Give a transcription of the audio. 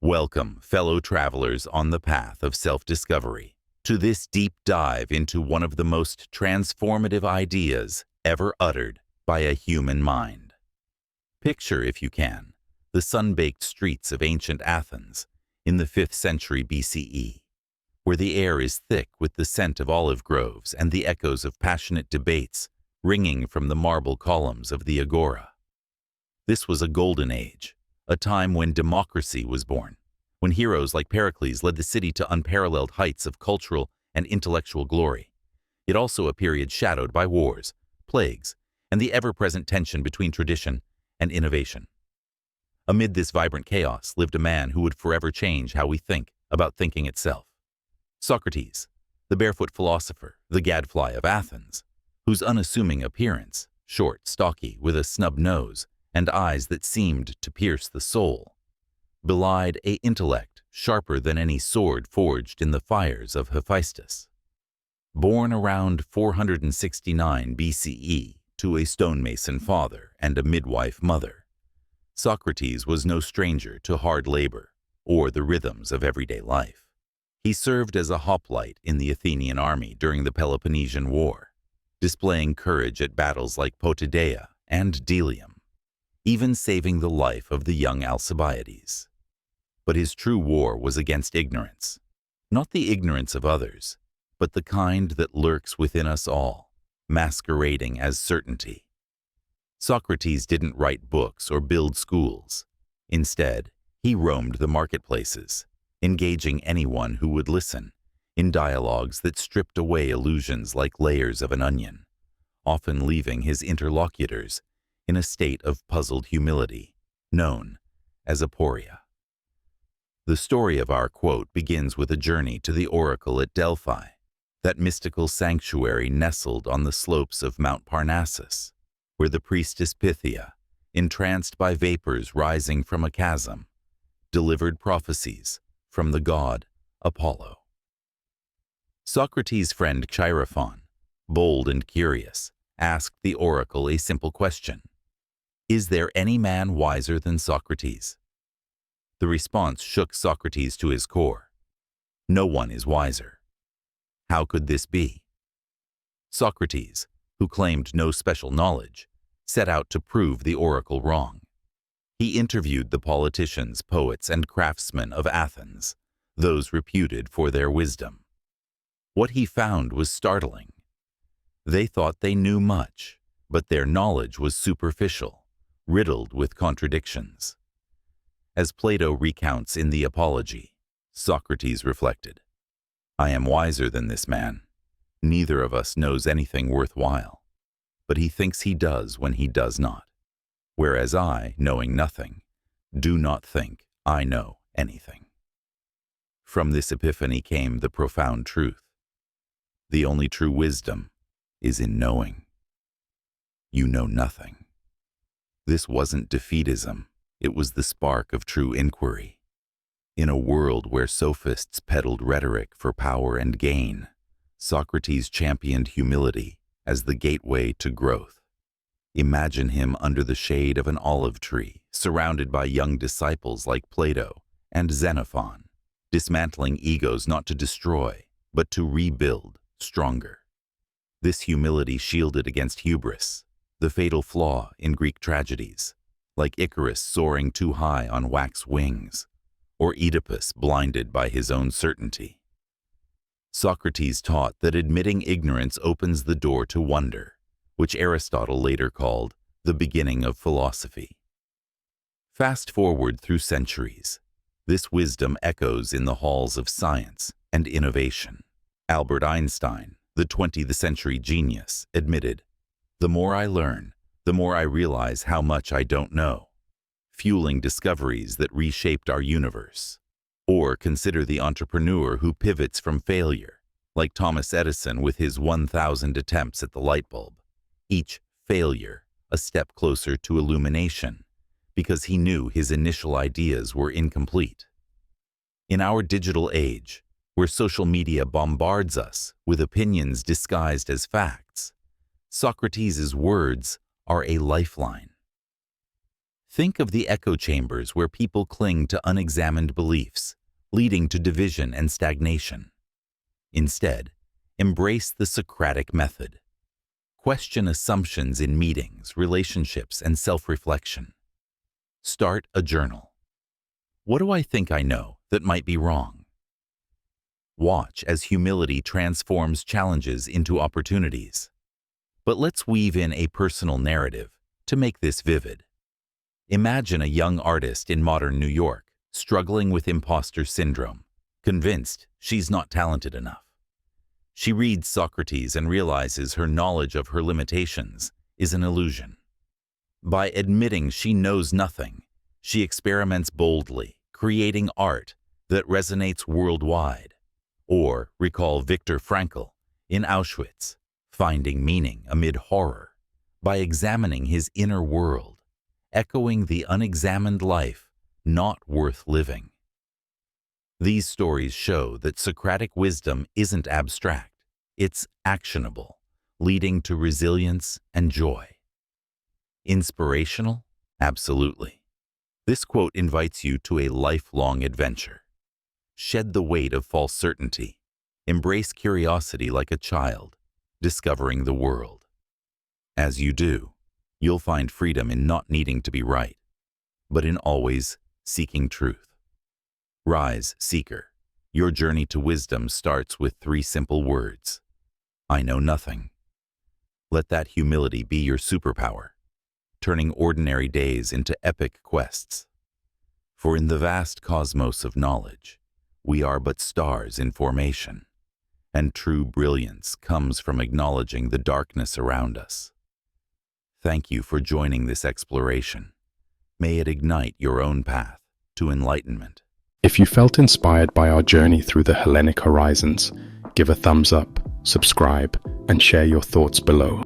Welcome, fellow travelers on the path of self-discovery, to this deep dive into one of the most transformative ideas ever uttered by a human mind. Picture, if you can, the sun-baked streets of ancient Athens in the 5th century BCE, where the air is thick with the scent of olive groves and the echoes of passionate debates ringing from the marble columns of the agora. This was a golden age, a time when democracy was born, when heroes like Pericles led the city to unparalleled heights of cultural and intellectual glory. Yet also a period shadowed by wars, plagues, and the ever-present tension between tradition and innovation. Amid this vibrant chaos lived a man who would forever change how we think about thinking itself. Socrates, the barefoot philosopher, the gadfly of Athens, whose unassuming appearance, short, stocky, with a snub nose, and eyes that seemed to pierce the soul, belied an intellect sharper than any sword forged in the fires of Hephaestus. Born around 469 BCE to a stonemason father and a midwife mother, Socrates was no stranger to hard labor or the rhythms of everyday life. He served as a hoplite in the Athenian army during the Peloponnesian War, displaying courage at battles like Potidaea and Delium, even saving the life of the young Alcibiades. But his true war was against ignorance, not the ignorance of others, but the kind that lurks within us all, masquerading as certainty. Socrates didn't write books or build schools. Instead, he roamed the marketplaces, engaging anyone who would listen in dialogues that stripped away illusions like layers of an onion, often leaving his interlocutors in a state of puzzled humility, known as aporia. The story of our quote begins with a journey to the oracle at Delphi, that mystical sanctuary nestled on the slopes of Mount Parnassus, where the priestess Pythia, entranced by vapors rising from a chasm, delivered prophecies from the god Apollo. Socrates' friend Chaerephon, bold and curious, asked the oracle a simple question: "Is there any man wiser than Socrates?" The response shook Socrates to his core. No one is wiser. How could this be? Socrates, who claimed no special knowledge, set out to prove the oracle wrong. He interviewed the politicians, poets, and craftsmen of Athens, those reputed for their wisdom. What he found was startling. They thought they knew much, but their knowledge was superficial, riddled with contradictions. As Plato recounts in the Apology, Socrates reflected, "I am wiser than this man. Neither of us knows anything worthwhile, but he thinks he does when he does not, whereas I, knowing nothing, do not think I know anything." From this epiphany came the profound truth: the only true wisdom is in knowing. You know nothing. This wasn't defeatism. It was the spark of true inquiry. In a world where sophists peddled rhetoric for power and gain, Socrates championed humility as the gateway to growth. Imagine him under the shade of an olive tree, surrounded by young disciples like Plato and Xenophon, dismantling egos not to destroy, but to rebuild stronger. This humility shielded against hubris, the fatal flaw in Greek tragedies, like Icarus soaring too high on wax wings, or Oedipus blinded by his own certainty. Socrates taught that admitting ignorance opens the door to wonder, which Aristotle later called the beginning of philosophy. Fast forward through centuries, this wisdom echoes in the halls of science and innovation. Albert Einstein, the 20th century genius, admitted, "The more I learn, the more I realize how much I don't know," fueling discoveries that reshaped our universe. Or consider the entrepreneur who pivots from failure, like Thomas Edison with his 1,000 attempts at the light bulb. Each failure a step closer to illumination, because he knew his initial ideas were incomplete. In our digital age, where social media bombards us with opinions disguised as facts, Socrates' words are a lifeline. Think of the echo chambers where people cling to unexamined beliefs, leading to division and stagnation. Instead, embrace the Socratic method. Question assumptions in meetings, relationships, and self-reflection. Start a journal. What do I think I know that might be wrong? Watch as humility transforms challenges into opportunities. But let's weave in a personal narrative to make this vivid. Imagine a young artist in modern New York, struggling with imposter syndrome, convinced she's not talented enough. She reads Socrates and realizes her knowledge of her limitations is an illusion. By admitting she knows nothing, she experiments boldly, creating art that resonates worldwide. Or recall Viktor Frankl in Auschwitz, finding meaning amid horror by examining his inner world, echoing the unexamined life not worth living. These stories show that Socratic wisdom isn't abstract, it's actionable, leading to resilience and joy. Inspirational? Absolutely. This quote invites you to a lifelong adventure. Shed the weight of false certainty. Embrace curiosity like a child, discovering the world. As you do, you'll find freedom in not needing to be right, but in always seeking truth. Rise, seeker. Your journey to wisdom starts with 3 simple words. I know nothing. Let that humility be your superpower, turning ordinary days into epic quests. For in the vast cosmos of knowledge, we are but stars in formation, and true brilliance comes from acknowledging the darkness around us. Thank you for joining this exploration. May it ignite your own path to enlightenment. If you felt inspired by our journey through the Hellenic horizons, give a thumbs up, subscribe, and share your thoughts below.